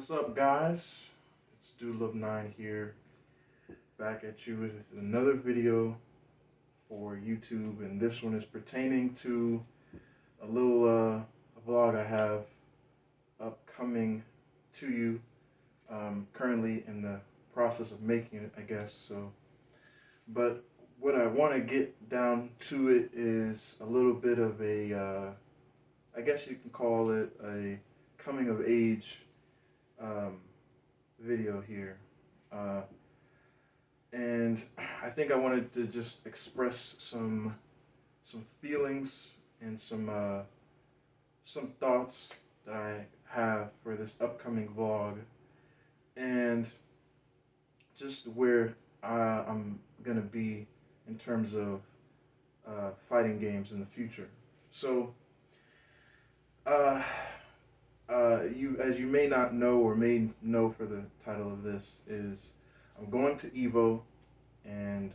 What's up, guys? It's Dude Love 9 here, back at you with another video for YouTube, and this one is pertaining to a little vlog I have upcoming to you. Currently in the process of making it, I guess. But what I want to get down to it is a little bit of a, I guess you can call it a coming of age video here, and I think I wanted to just express some feelings and some thoughts that I have for this upcoming vlog, and just where I'm gonna be in terms of fighting games in the future. So, as you may not know or may know for the title of this is, I'm going to Evo, and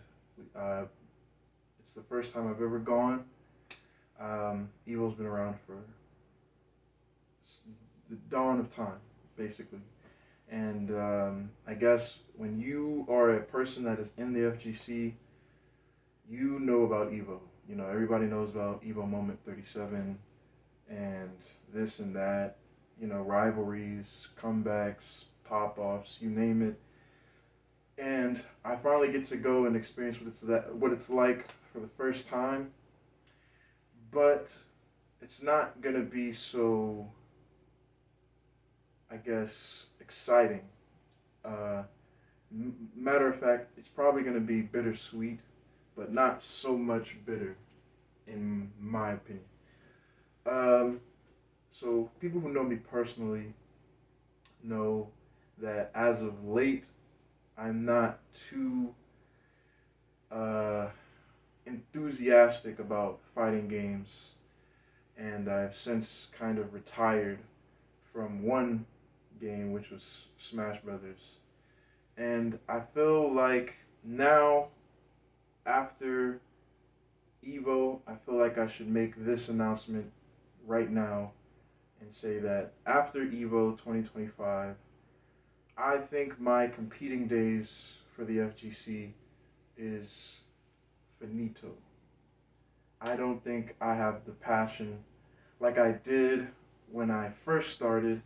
it's the first time I've ever gone. Evo's been around for the dawn of time, basically. And I guess when you are a person that is in the FGC, you know about Evo. You know, everybody knows about Evo Moment 37 and this and that. You know, rivalries, comebacks, pop-offs, you name it. And I finally get to go and experience what it's like for the first time. But it's not gonna be so, I guess, exciting. Matter of fact, it's probably gonna be bittersweet, but not so much bitter, in my opinion. So people who know me personally know that as of late, I'm not too enthusiastic about fighting games, and I've since kind of retired from one game, which was Smash Brothers. And I feel like now, after Evo, I feel like I should make this announcement right now and say that after Evo 2025, I think my competing days for the FGC is finito. I don't think I have the passion like I did when I first started,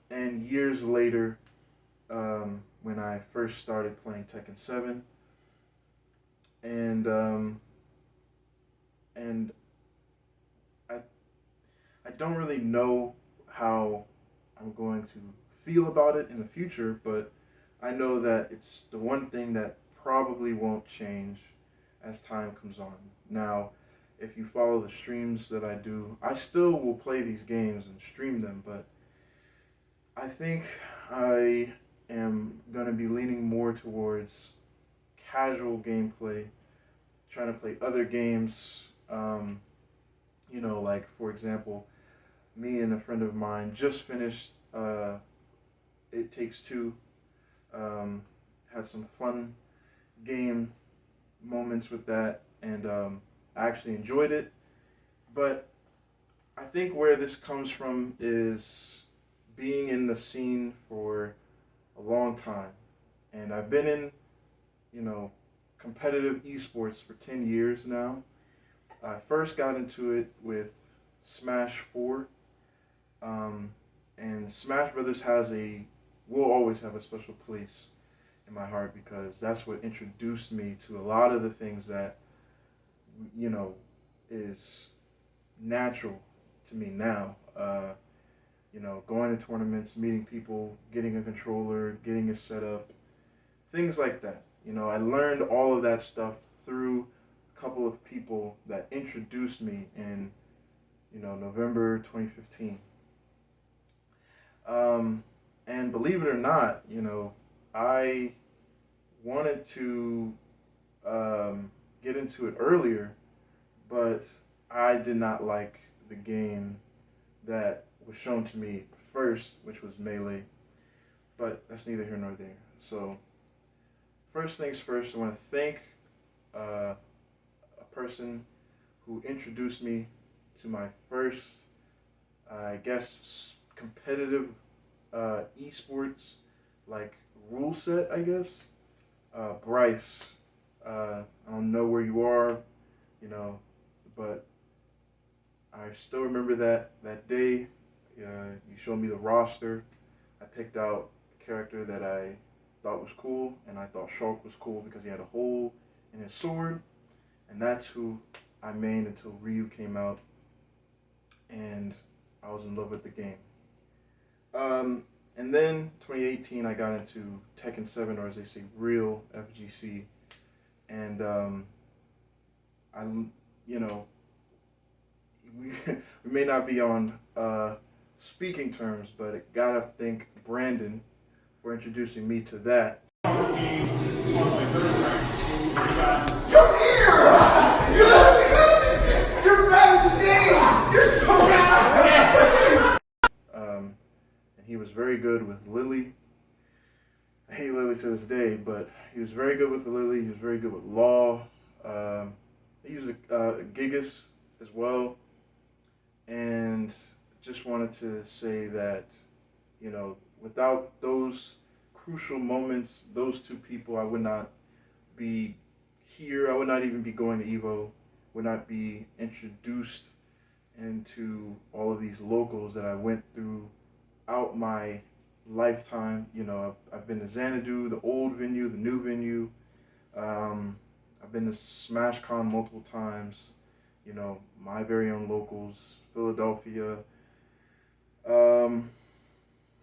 and years later, when I first started playing Tekken 7. And I don't really know how I'm going to feel about it in the future, but I know that it's the one thing that probably won't change as time comes on. Now, if you follow the streams that I do, I still will play these games and stream them, but I think I am going to be leaning more towards casual gameplay, trying to play other games, you know, like, for example, me and a friend of mine just finished It Takes Two. Had some fun game moments with that, and I actually enjoyed it. But I think where this comes from is being in the scene for a long time. And I've been in, you know, competitive esports for 10 years now. I first got into it with Smash 4. And Smash Brothers will always have a special place in my heart, because that's what introduced me to a lot of the things that, you know, is natural to me now. You know, going to tournaments, meeting people, getting a controller, getting it set up, things like that. You know, I learned all of that stuff through a couple of people that introduced me in, you know, November 2015. And believe it or not, you know, I wanted to get into it earlier, but I did not like the game that was shown to me first, which was Melee. But that's neither here nor there. So, first things first, I want to thank a person who introduced me to my first, I guess, competitive esports like rule set, I guess. Bryce, I don't know where you are, you know, but I still remember that day. You showed me the roster. I picked out a character that I thought was cool, and I thought Shulk was cool because he had a hole in his sword, and that's who I mained until Ryu came out, and I was in love with the game. Um, and then 2018, I got into Tekken 7, or as they say, real FGC, and I, you know, we, we may not be on speaking terms, but I gotta thank Brandon for introducing me to that. Come here! You're bad at this game! You're so bad! And he was very good with Lily. I hate Lily to this day, but he was very good with Lily. He was very good with Law. He used Gigas as well. And just wanted to say that, without those crucial moments, those two people, I would not be here. I would not even be going to Evo. Would not be introduced into all of these locals that I went throughout my lifetime. I've been to Xanadu, the old venue, the new venue. I've been to SmashCon multiple times. My very own locals, Philadelphia.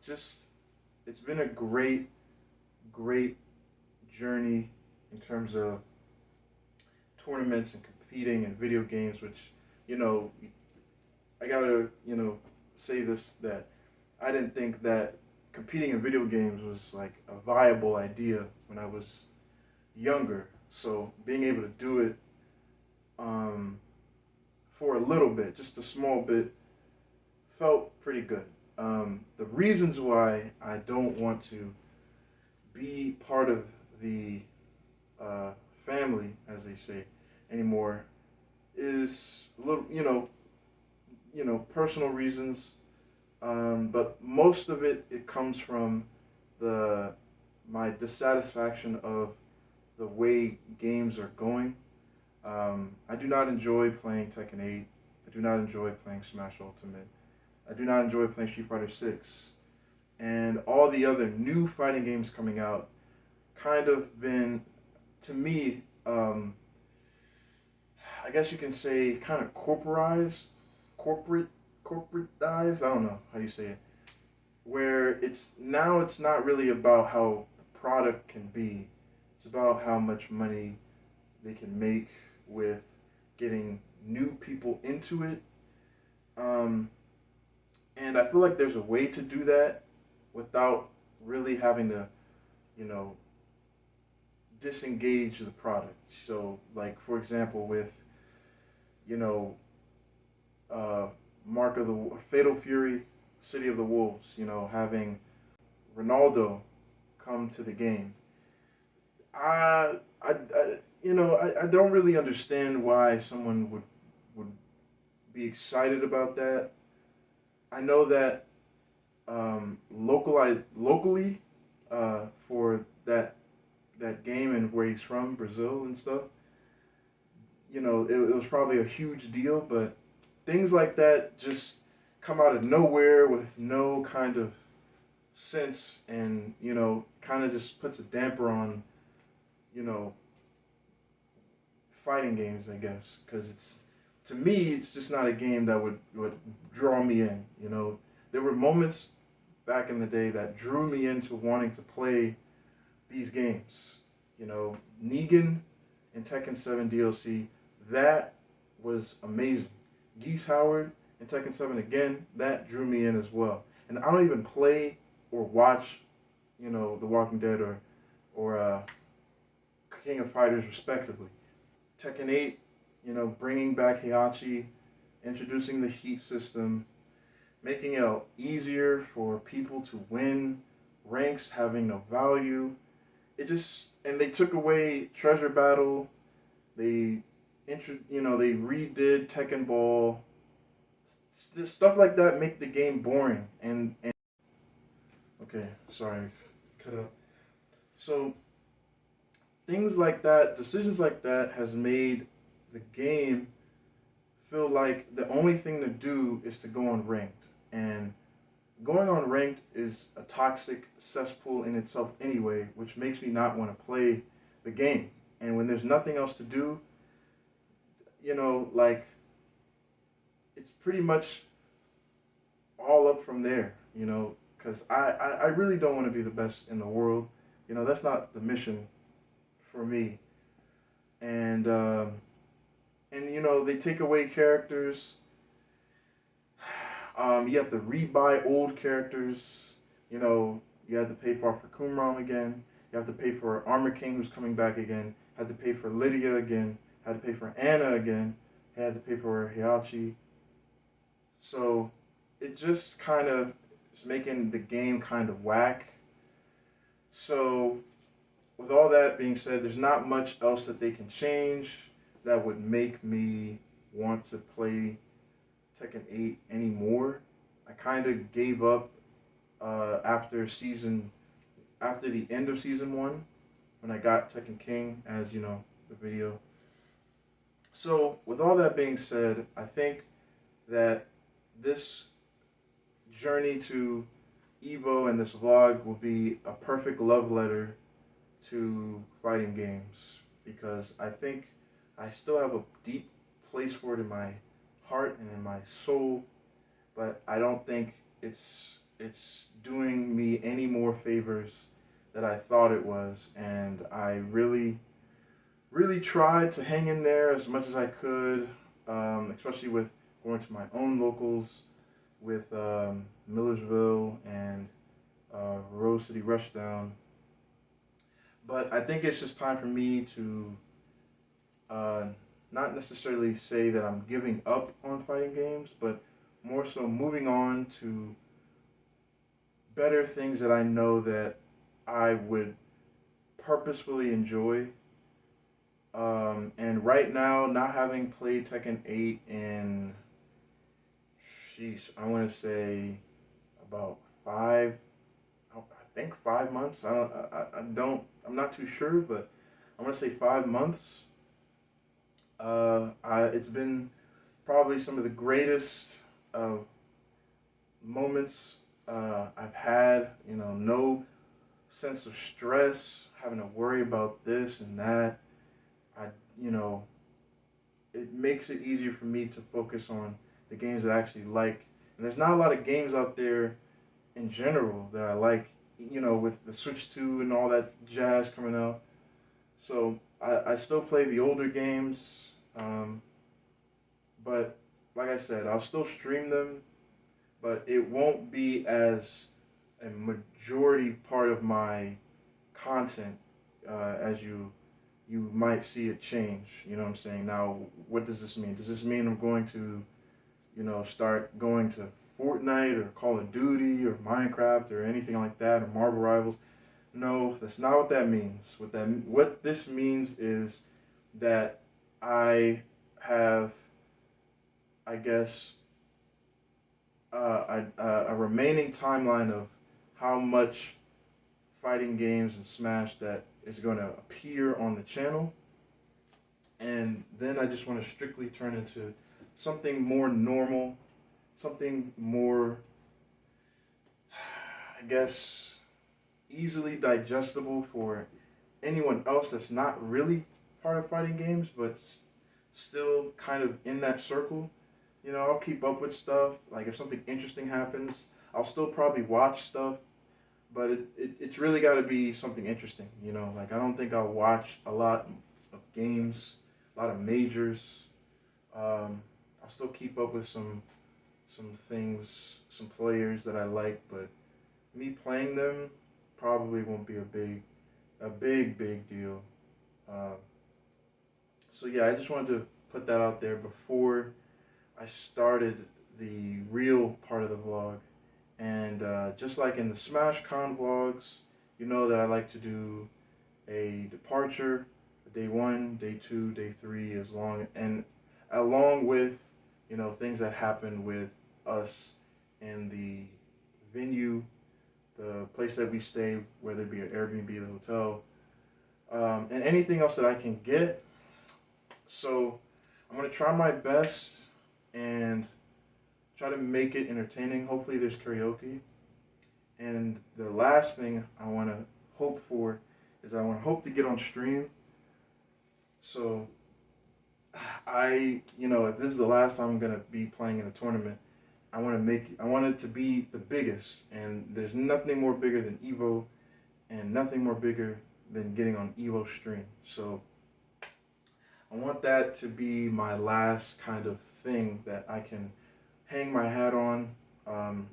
Just, it's been a great, great journey in terms of tournaments and competing in video games, which, I gotta, say this, that I didn't think that competing in video games was like a viable idea when I was younger. So being able to do it for a little bit, just a small bit, felt pretty good. The reasons why I don't want to be part of the family, as they say, anymore, is a little, personal reasons. But most of it comes from my dissatisfaction of the way games are going. I do not enjoy playing Tekken 8. I do not enjoy playing Smash Ultimate. I do not enjoy playing Street Fighter 6. And all the other new fighting games coming out kind of been, to me, I guess you can say kind of corporatized, I don't know how you say it, where it's not really about how the product can be. It's about how much money they can make with getting new people into it. And I feel like there's a way to do that without really having to, disengage the product. So, like, for example, with, Mark of the Fatal Fury, City of the Wolves, having Ronaldo come to the game. I don't really understand why someone would be excited about that. I know that locally for that game and where he's from, Brazil and stuff, it was probably a huge deal, but things like that just come out of nowhere with no kind of sense, and kind of just puts a damper on fighting games, I guess, because to me it's just not a game that would draw me in. There were moments back in the day that drew me into wanting to play these games. Negan and Tekken 7 DLC, that was amazing. Geese Howard and Tekken 7 again, that drew me in as well. And I don't even play or watch, The Walking Dead or King of Fighters respectively. Tekken 8, bringing back Heihachi, introducing the heat system, making it easier for people to win, ranks having no value. And they took away Treasure Battle. They redid Tekken Ball. Stuff like that make the game boring, and Okay, sorry, cut up. So things like that, decisions like that, has made the game feel like the only thing to do is to go on ranked, and going on ranked is a toxic cesspool in itself anyway, which makes me not want to play the game. And when there's nothing else to do, like it's pretty much all up from there, because I really don't want to be the best in the world. That's not the mission for me. And, they take away characters. You have to rebuy old characters. You have to pay for Kumram again. You have to pay for Armor King, who's coming back again. Had to pay for Lydia again. Had to pay for Anna again. Had to pay for Heihachi. So it just kind of is making the game kind of whack. So with all that being said, there's not much else that they can change that would make me want to play Tekken 8 anymore. I kind of gave up after the end of season 1 when I got Tekken King, as the video. So with all that being said, I think that this journey to Evo and this vlog will be a perfect love letter to fighting games, because I think I still have a deep place for it in my heart and in my soul, but I don't think it's doing me any more favors that I thought it was. And I really tried to hang in there as much as I could, especially with going to my own locals with Millersville and Rose City Rushdown. But I think it's just time for me to not necessarily say that I'm giving up on fighting games, but more so moving on to better things that I know that I would purposefully enjoy. And right now, not having played Tekken 8 in, I want to say about I think 5 months. I'm not too sure, but I want to say 5 months. It's been probably some of the greatest moments I've had. No sense of stress, having to worry about this and that. I, you know, it makes it easier for me to focus on the games that I actually like. And there's not a lot of games out there in general that I like, with the Switch 2 and all that jazz coming out. So I still play the older games, but like I said, I'll still stream them, but it won't be as a majority part of my content as you might see it change. You know what I'm saying? Now, what does this mean? Does this mean I'm going to, start going to Fortnite or Call of Duty or Minecraft or anything like that, or Marvel Rivals? No, that's not what that means. What this means is that I have, I guess, a remaining timeline of how much fighting games and Smash that is going to appear on the channel, and then I just want to strictly turn into something more normal, something more, I guess, easily digestible for anyone else that's not really part of fighting games, but still kind of in that circle. I'll keep up with stuff. Like, if something interesting happens, I'll still probably watch stuff, but it's really got to be something interesting. Like, I don't think I'll watch a lot of games, a lot of majors. I'll still keep up with some things, some players that I like, but me playing them probably won't be a big deal. So yeah, I just wanted to put that out there before I started the real part of the vlog. And just like in the Smash Con vlogs, you know that I like to do a departure, day 1, day 2, day 3, along with things that happen with us in the venue, the place that we stay, whether it be an Airbnb, the hotel, and anything else that I can get. So I'm gonna try my best and try to make it entertaining. Hopefully, there's karaoke. And the last thing I want to hope for is I want to hope to get on stream. So if this is the last time I'm gonna be playing in a tournament, I want it to be the biggest. And there's nothing more bigger than Evo, and nothing more bigger than getting on Evo stream. So I want that to be my last kind of thing that I can hang my hat on. Um,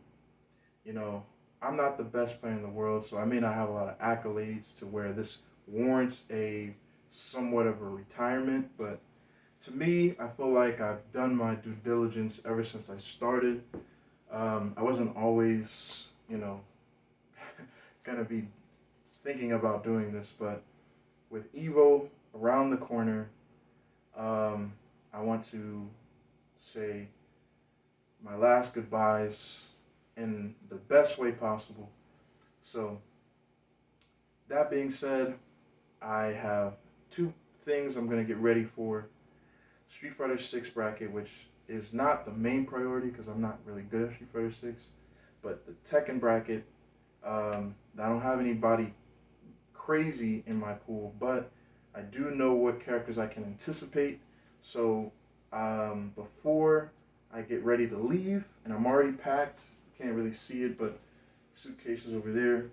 you know, I'm not the best player in the world, so I may not have a lot of accolades to where this warrants a somewhat of a retirement, but to me, I feel like I've done my due diligence ever since I started. I wasn't always, you know, gonna be thinking about doing this, but with Evo around the corner, I want to say my last goodbyes in the best way possible. So, that being said, I have two things I'm going to get ready for. Street Fighter 6 bracket, which is not the main priority because I'm not really good at Street Fighter 6, but the Tekken bracket, I don't have anybody crazy in my pool, but I do know what characters I can anticipate. So before I get ready to leave, and I'm already packed, can't really see it, but suitcases over there,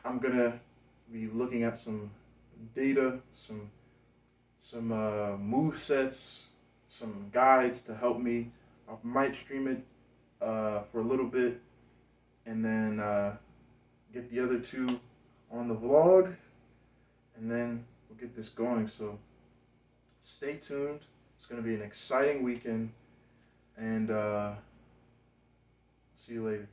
I'm gonna be looking at some data, some move sets, some guides to help me. I might stream it for a little bit, and then get the other two on the vlog, and then we'll get this going. So stay tuned. It's going to be an exciting weekend, and see you later.